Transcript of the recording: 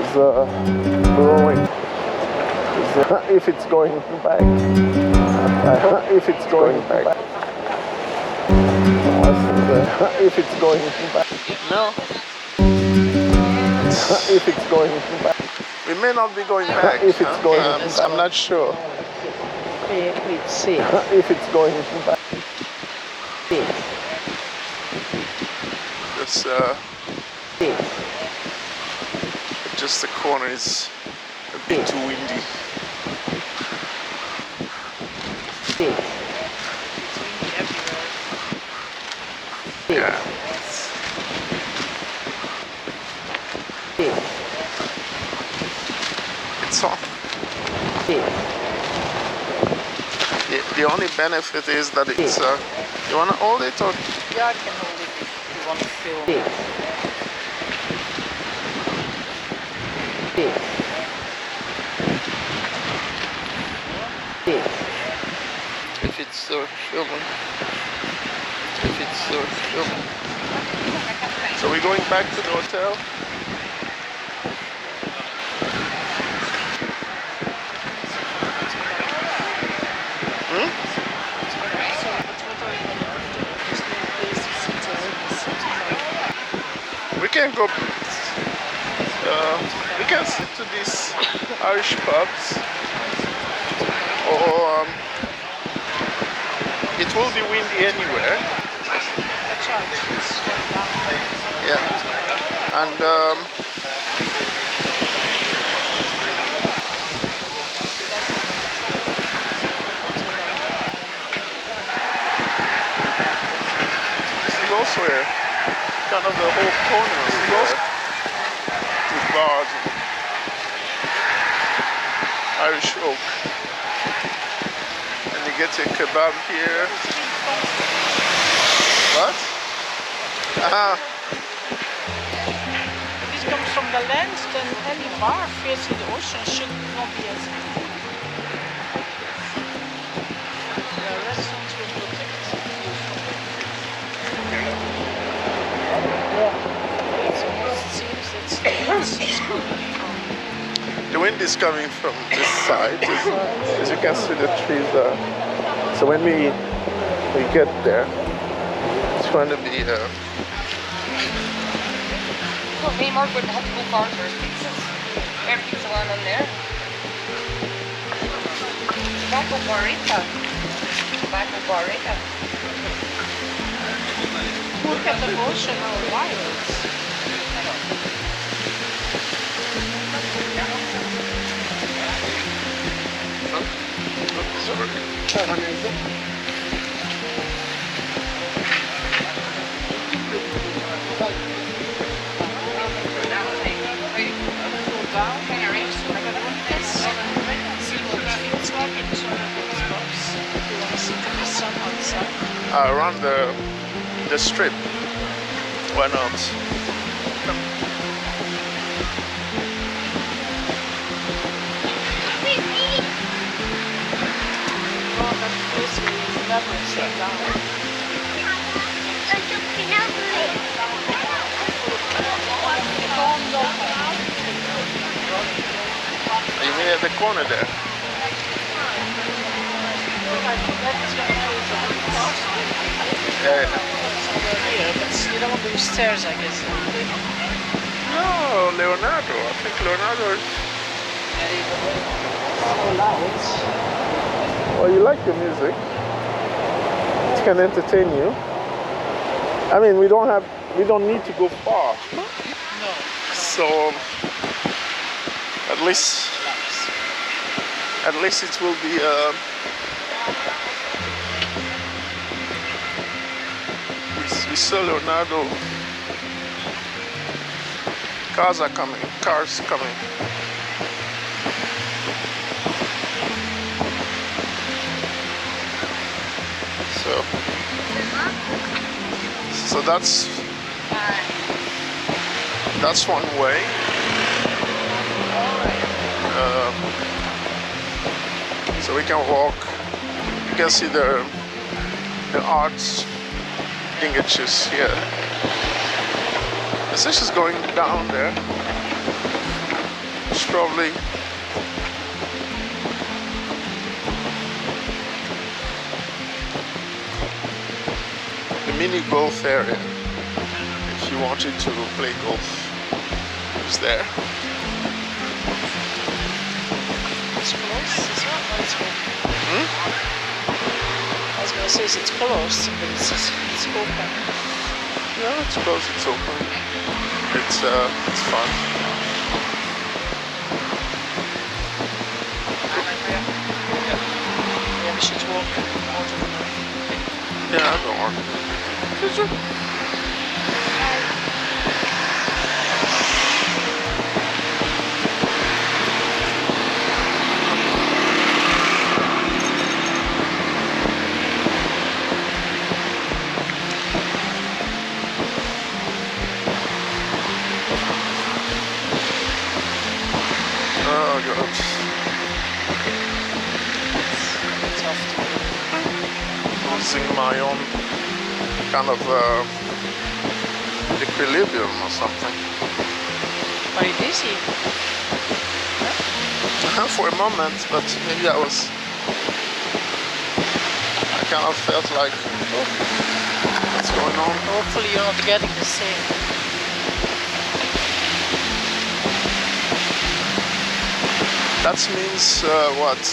is blowing. If it's going back. If it's going back. If it's going back. No. If it's going back. We may not be going back. If it's going back. I'm not sure. If it's going back. Just the corner is a bit too windy. Yeah. It's on. The only benefit is that it's you wanna hold it or? Yeah, I can hold it if you want to film. If it's filming. If it's filming. So we're going back to the hotel. We can go. We can sit to these Irish pubs, or it will be windy anywhere. Yeah, and this is also a kind of the whole corner here. With bars, Irish oak, and you get a kebab here. What? If it comes from the land, then any bar facing the ocean should not be as good. The restaurants will protect you from it. The wind is coming from this side. As you can see, the trees are. So when we get there, it's going to be. Nee, maar ik word had full car first pieces. Everything's around on there. Tobacco barrica. Tobacco barrica. Look at the ocean, how wild. Around the strip. Why not? You mean at the corner there? Yeah. Here, but you don't want to do stairs, I guess. No, Leonardo. I think Leonardo is. Well, you like the music. It can entertain you. I mean, we don't need to go far. No. So at least it will be we saw Leonardo. Cars coming. So that's one way. So we can walk. You can see the arts dingages here. The fish is going down there. probably the mini golf area. If you wanted to play golf, it's there. It's closed, is it? Or it's open? I was going to say it's closed, but it's open. Yeah, it's closed, it's open. It's fun. Yeah, we should walk out of the Yeah, I don't work. Oh god. tough to Losing my own kind of equilibrium or something. Are you dizzy? For a moment, but maybe I kind of felt like, oh, what's going on? Hopefully you're not getting the same. That means what?